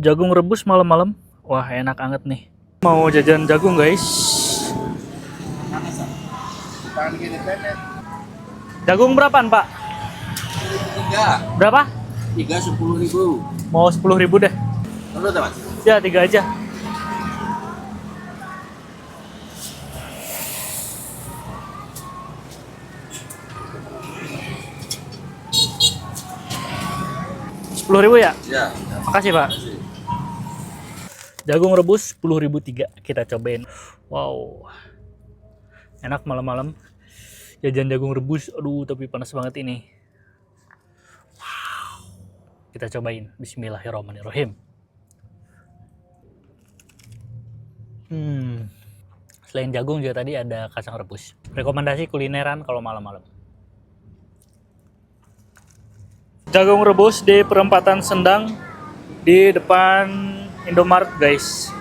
Jagung rebus malam-malam. Wah, enak banget nih. Mau jajan jagung, guys. Jagung berapaan, Pak? Tiga, Berapa? 10.000. Mau 10.000 deh. Menurut mas? Ya, 3 aja. Rp10.000 ya? Ya. Makasih, Pak. Jagung rebus 10.000 3. Kita cobain. Wow. Enak malam-malam. Jajan jagung rebus. Aduh, tapi panas banget ini. Wow. Kita cobain. Bismillahirrahmanirrahim. Selain jagung juga tadi ada kacang rebus. Rekomendasi kulineran kalau malam-malam. Jagung rebus di perempatan Sendang di depan Indomaret, guys.